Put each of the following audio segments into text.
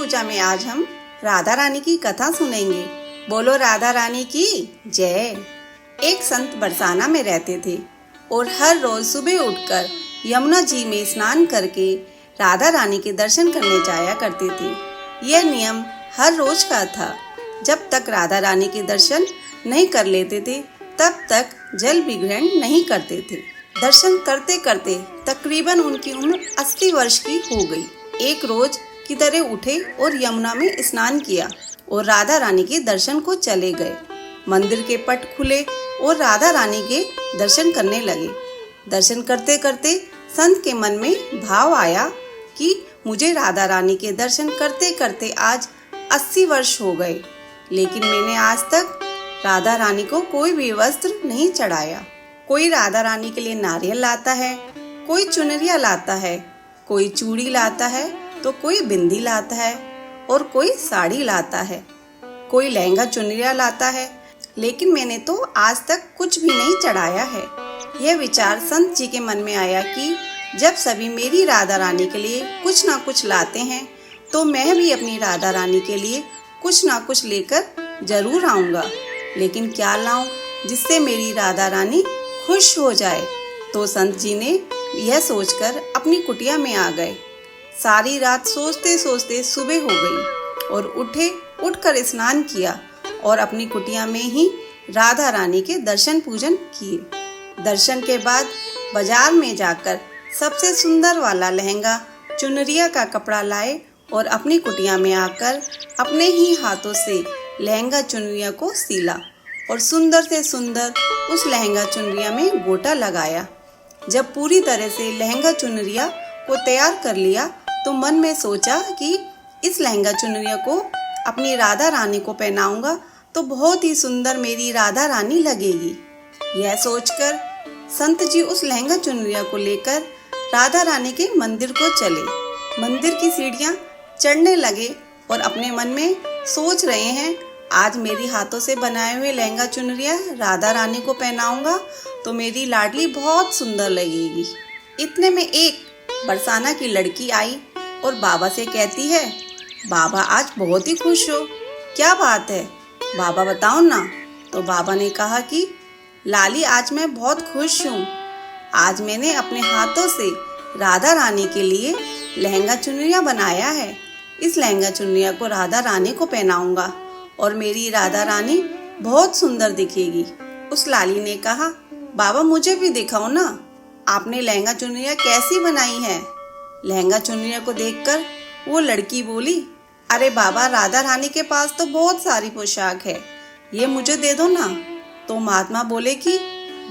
पूजा में आज हम राधा रानी की कथा सुनेंगे। बोलो राधा रानी की जय। एक संत बरसाना में रहते थे और हर रोज सुबह उठकर यमुना जी में स्नान करके राधा रानी के दर्शन करने जाया करते थे। यह नियम हर रोज का था। जब तक राधा रानी के दर्शन नहीं कर लेते थे तब तक जल भी ग्रहण नहीं करते थे। दर्शन करते करते तकरीबन उनकी उम्र 80 वर्ष की हो गई। एक रोज की तरह उठे और यमुना में स्नान किया और राधा रानी के दर्शन को चले गए। मंदिर के पट खुले और राधा रानी के दर्शन करने लगे। दर्शन करते करते संत के मन में भाव आया कि मुझे राधा रानी के दर्शन करते करते आज 80 वर्ष हो गए, लेकिन मैंने आज तक राधा रानी को कोई भी वस्त्र नहीं चढ़ाया। कोई राधा रानी के लिए नारियल लाता है, कोई चुनरिया लाता है, कोई चूड़ी लाता है तो कोई बिंदी लाता है और कोई साड़ी लाता है, कोई लहंगा चुनरिया लाता है, लेकिन मैंने तो आज तक कुछ भी नहीं चढ़ाया है। यह विचार संत जी के मन में आया कि जब सभी मेरी राधा रानी के लिए कुछ ना कुछ लाते हैं तो मैं भी अपनी राधा रानी के लिए कुछ ना कुछ लेकर जरूर आऊँगा, लेकिन क्या लाऊं जिससे मेरी राधा रानी खुश हो जाए। तो संत जी ने यह सोचकर अपनी कुटिया में आ गए। सारी रात सोचते सोचते सुबह हो गई और उठकर स्नान किया और अपनी कुटिया में ही राधा रानी के दर्शन पूजन किए। दर्शन के बाद बाजार में जाकर सबसे सुंदर वाला लहंगा चुनरिया का कपड़ा लाए और अपनी कुटिया में आकर अपने ही हाथों से लहंगा चुनरिया को सीला और सुंदर से सुंदर उस लहंगा चुनरिया में गोटा लगाया। जब पूरी तरह से लहंगा चुनरिया को तैयार कर लिया तो मन में सोचा कि इस लहंगा चुनरिया को अपनी राधा रानी को पहनाऊंगा तो बहुत ही सुंदर मेरी राधा रानी लगेगी। यह सोचकर संत जी उस लहंगा चुनरिया को लेकर राधा रानी के मंदिर को चले। मंदिर की सीढ़ियां चढ़ने लगे और अपने मन में सोच रहे हैं, आज मेरी हाथों से बनाए हुए लहंगा चुनरिया राधा रानी को पहनाऊंगा तो मेरी लाडली बहुत सुंदर लगेगी। इतने में एक बरसाना की लड़की आई और बाबा से कहती है, बाबा आज बहुत ही खुश हो, क्या बात है बाबा बताओ ना। तो बाबा ने कहा कि लाली आज मैं बहुत खुश हूँ। आज मैंने अपने हाथों से राधा रानी के लिए लहंगा चुनरिया बनाया है। इस लहंगा चुनरिया को राधा रानी को पहनाऊंगा और मेरी राधा रानी बहुत सुंदर दिखेगी। उस लाली ने कहा, बाबा मुझे भी दिखाओ ना, आपने लहंगा चुनरिया कैसी बनाई है। लहंगा चुनरिया को देखकर वो लड़की बोली, अरे बाबा राधा रानी के पास तो बहुत सारी पोशाक है, ये मुझे दे दो ना। तो महात्मा बोले कि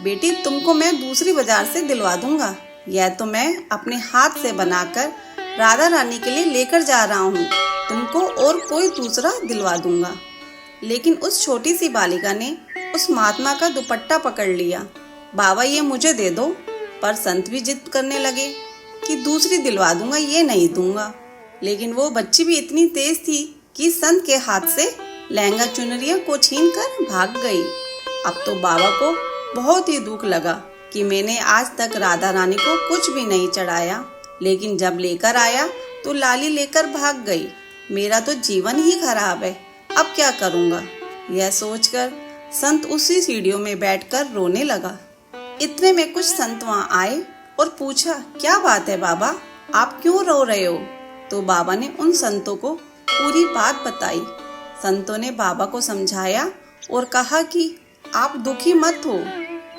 बेटी तुमको मैं दूसरी बाजार से दिलवा दूंगा, यह तो मैं अपने हाथ से बनाकर राधा रानी के लिए लेकर जा रहा हूँ, तुमको और कोई दूसरा दिलवा दूंगा। लेकिन उस छोटी सी बालिका ने उस महात्मा का दुपट्टा पकड़ लिया। बाबा ये मुझे दे दो। पर संत भी जिद करने लगे कि दूसरी दिलवा दूंगा, ये नहीं दूंगा। लेकिन वो बच्ची भी इतनी तेज थी कि संत के हाथ से लहंगा चुनरिया को छीनकर भाग गई। अब तो बाबा को बहुत ही दुख लगा कि मैंने आज तक राधा रानी को कुछ भी नहीं चढ़ाया, लेकिन जब लेकर आया तो लाली लेकर भाग गई। मेरा तो जीवन ही खराब है, अब क्या करूँगा। यह सोचकर संत उसी सीढ़ियों में बैठकर रोने लगा। इतने में कुछ संत वहाँ आए और पूछा, क्या बात है बाबा, आप क्यों रो रहे हो। तो बाबा ने उन संतों को पूरी बात बताई। संतों ने बाबा को समझाया और कहा कि आप दुखी मत हो,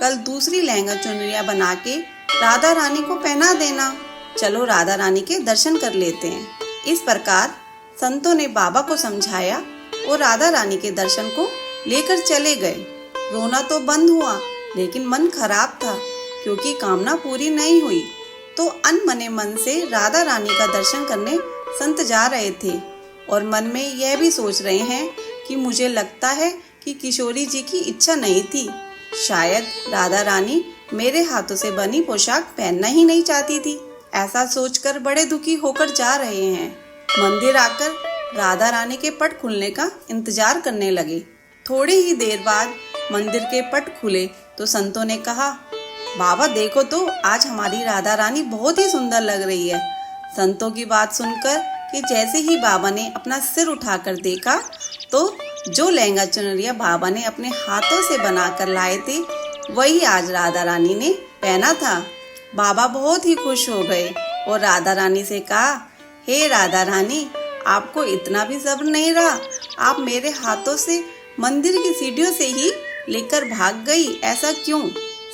कल दूसरी लहंगा चुनरिया बना के राधा रानी को पहना देना। चलो राधा रानी के दर्शन कर लेते हैं। इस प्रकार संतों ने बाबा को समझाया और राधा रानी के दर्शन को लेकर चले गए। रोना तो बंद हुआ, लेकिन मन खराब था क्योंकि कामना पूरी नहीं हुई। तो अनमने मन से राधा रानी का दर्शन करने संत जा रहे थे और मन में यह भी सोच रहे हैं कि मुझे लगता है कि किशोरी जी की इच्छा नहीं थी, शायद राधा रानी मेरे हाथों से बनी पोशाक पहनना ही नहीं चाहती थी। ऐसा सोचकर बड़े दुखी होकर जा रहे हैं। मंदिर आकर राधा रानी के पट खुलने का इंतजार करने लगे। थोड़ी ही देर बाद मंदिर के पट खुले तो संतों ने कहा, बाबा देखो तो आज हमारी राधा रानी बहुत ही सुंदर लग रही है। संतों की बात सुनकर कि जैसे ही बाबा ने अपना सिर उठाकर देखा तो जो लहंगा चुनरिया बाबा ने अपने हाथों से बनाकर लाए थे वही आज राधा रानी ने पहना था। बाबा बहुत ही खुश हो गए और राधा रानी से कहा, हे राधा रानी, आपको इतना भी सब्र नहीं रहा? आप मेरे हाथों से मंदिर की सीढ़ियों से ही लेकर भाग गई, ऐसा क्यों?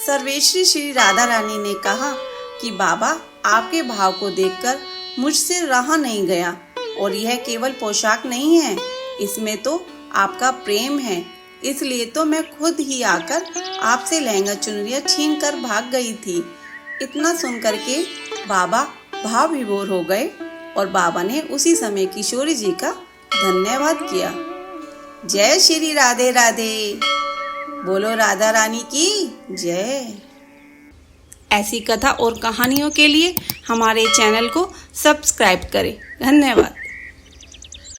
सर्वेश्वरी श्री राधा रानी ने कहा कि बाबा, आपके भाव को देखकर मुझसे रहा नहीं गया और यह केवल पोशाक नहीं है, इसमें तो आपका प्रेम है, इसलिए तो मैं खुद ही आकर आपसे लहंगा चुनरिया छीन कर भाग गई थी। इतना सुनकर के बाबा भाव विभोर हो गए और बाबा ने उसी समय किशोरी जी का धन्यवाद किया। जय श्री राधे राधे। बोलो राधा रानी की जय। ऐसी कथा और कहानियों के लिए हमारे चैनल को सब्सक्राइब करें। धन्यवाद।